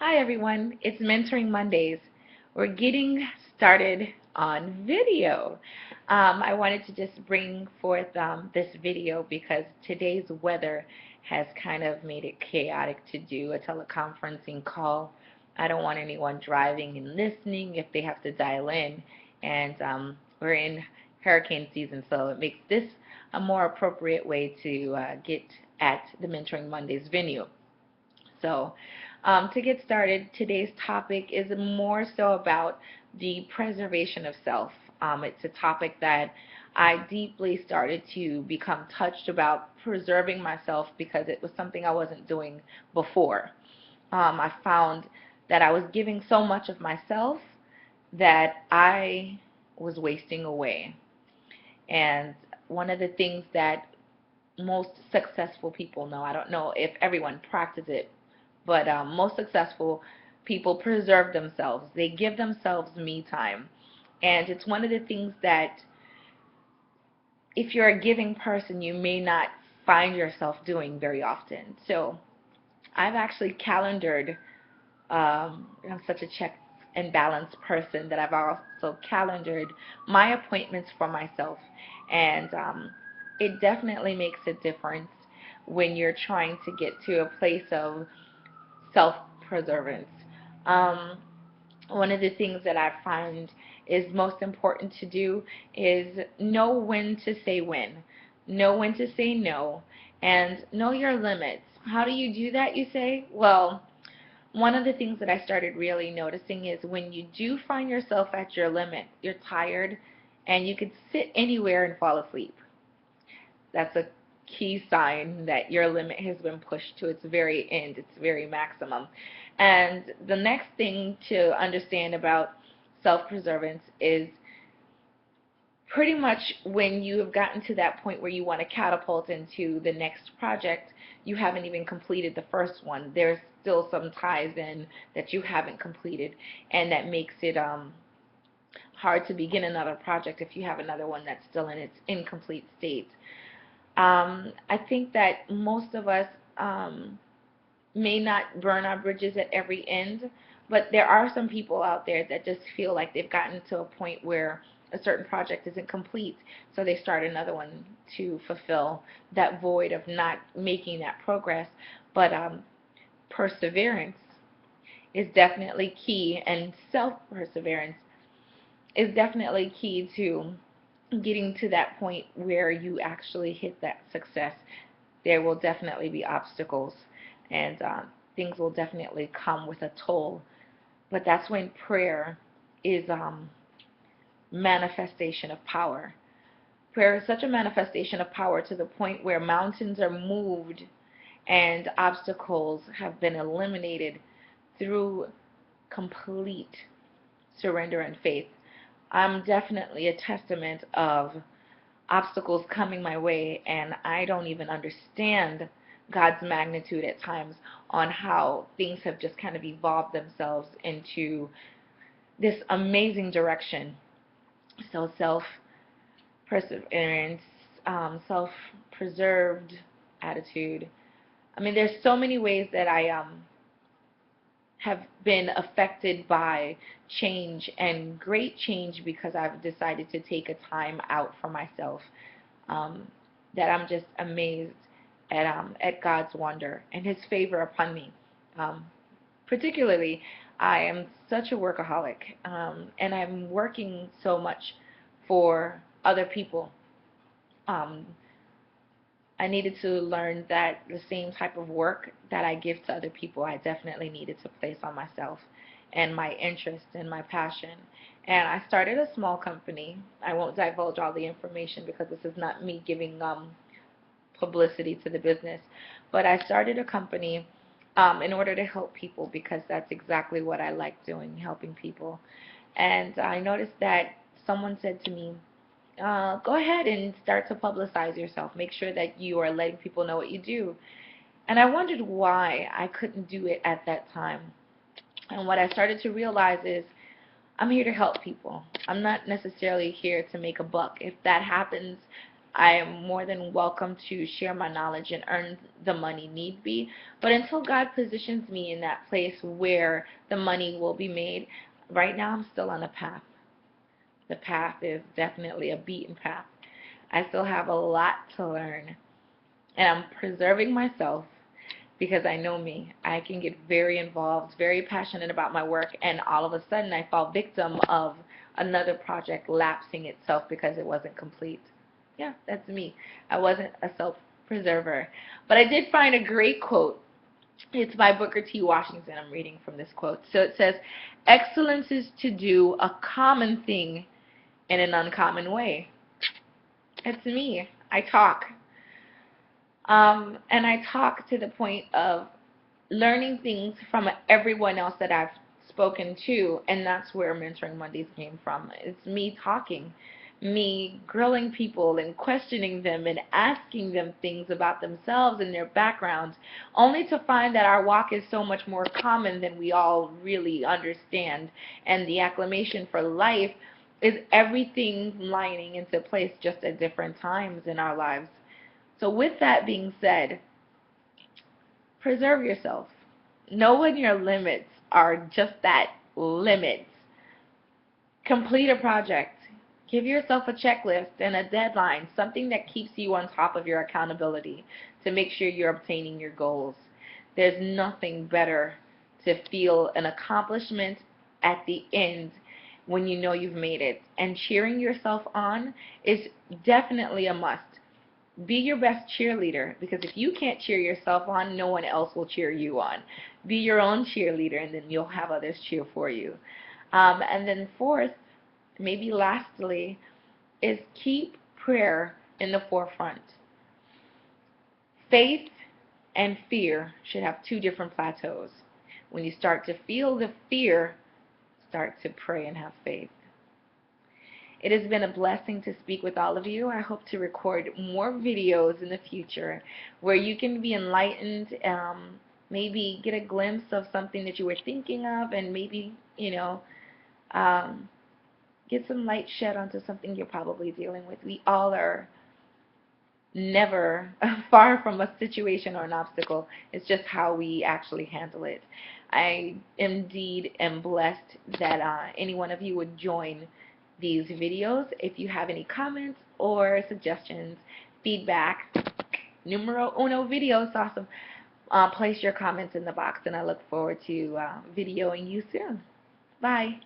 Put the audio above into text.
Hi everyone, it's Mentoring Mondays. We're getting started on video. I wanted to just bring forth this video because today's weather has kind of made it chaotic to do a teleconferencing call. I don't want anyone driving and listening if they have to dial in, and we're in hurricane season, so it makes this a more appropriate way to get at the Mentoring Mondays venue. So, to get started, today's topic is more so about the preservation of self. It's a topic that I deeply started to become touched about preserving myself because it was something I wasn't doing before. I found that I was giving so much of myself that I was wasting away. And one of the things that most successful people know, I don't know if everyone practices it, but most successful people preserve themselves. They give themselves me time. And it's one of the things that if you're a giving person, you may not find yourself doing very often. So I've actually calendared, I'm such a check and balance person that I've also calendared my appointments for myself. And it definitely makes a difference when you're trying to get to a place of self-preservance. Um, One of the things that I find is most important to do is know when to say know when to say no, and know your limits. How do you do that, you say? Well, one of the things that I started really noticing is when you do find yourself at your limit, you're tired, and you could sit anywhere and fall asleep. That's a key sign that your limit has been pushed to its very end, its very maximum. And the next thing to understand about self-preservance is pretty much when you have gotten to that point where you want to catapult into the next project, you haven't even completed the first one. There's still some ties in that you haven't completed, and that makes it hard to begin another project if you have another one that's still in its incomplete state. I think that most of us may not burn our bridges at every end, but there are some people out there that just feel like they've gotten to a point where a certain project isn't complete, so they start another one to fulfill that void of not making that progress. But perseverance is definitely key, and self-perseverance is definitely key to getting to that point where you actually hit that success. There will definitely be obstacles, and things will definitely come with a toll. But that's when prayer is manifestation of power. Prayer is such a manifestation of power to the point where mountains are moved and obstacles have been eliminated through complete surrender and faith. I'm definitely a testament of obstacles coming my way, and I don't even understand God's magnitude at times on how things have just kind of evolved themselves into this amazing direction. So self-perseverance, self-preserved attitude. I mean, there's so many ways that I have been affected by change, and great change, because I've decided to take a time out for myself. Um, that I'm just amazed at God's wonder and His favor upon me. Um, Particularly, I am such a workaholic, and I'm working so much for other people. Um, I needed to learn that the same type of work that I give to other people, I definitely needed to place on myself and my interest and my passion. And I started a small company. I won't divulge all the information because this is not me giving publicity to the business. But I started a company in order to help people because that's exactly what I like doing, helping people. And I noticed that someone said to me, go ahead and start to publicize yourself. Make sure that you are letting people know what you do. And I wondered why I couldn't do it at that time. And what I started to realize is I'm here to help people. I'm not necessarily here to make a buck. If that happens, I am more than welcome to share my knowledge and earn the money need be. But until God positions me in that place where the money will be made, right now I'm still on a path. The path is definitely a beaten path. I still have a lot to learn, and I'm preserving myself because I know me. I can get very involved, very passionate about my work, and all of a sudden I fall victim of another project lapsing itself because it wasn't complete. Yeah, that's me. I wasn't a self-preserver. But I did find a great quote. It's by Booker T. Washington. I'm reading from this quote. So it says, "Excellence is to do a common thing in an uncommon way." It's me. I talk. And I talk to the point of learning things from everyone else that I've spoken to, and that's where Mentoring Mondays came from. It's me talking, me grilling people and questioning them and asking them things about themselves and their backgrounds, only to find that our walk is so much more common than we all really understand, and the acclamation for life is everything lining into place just at different times in our lives. So with that being said, preserve yourself. Know when your limits are just that, limits. Complete a project. Give yourself a checklist and a deadline, something that keeps you on top of your accountability to make sure you're obtaining your goals. There's nothing better to feel an accomplishment at the end when you know you've made it. And cheering yourself on is definitely a must. Be your best cheerleader, because if you can't cheer yourself on, no one else will cheer you on. Be your own cheerleader, and then you'll have others cheer for you. And then fourth, maybe lastly, is keep prayer in the forefront. Faith and fear should have two different plateaus. When you start to feel the fear, start to pray and have faith. It has been a blessing to speak with all of you. I hope to record more videos in the future where you can be enlightened, maybe get a glimpse of something that you were thinking of, and maybe, um, get some light shed onto something you're probably dealing with. We all are never far from a situation or an obstacle. It's just how we actually handle it. I indeed am blessed that any one of you would join these videos. If you have any comments or suggestions, feedback, numero uno videos, awesome. Place your comments in the box, and I look forward to videoing you soon. Bye.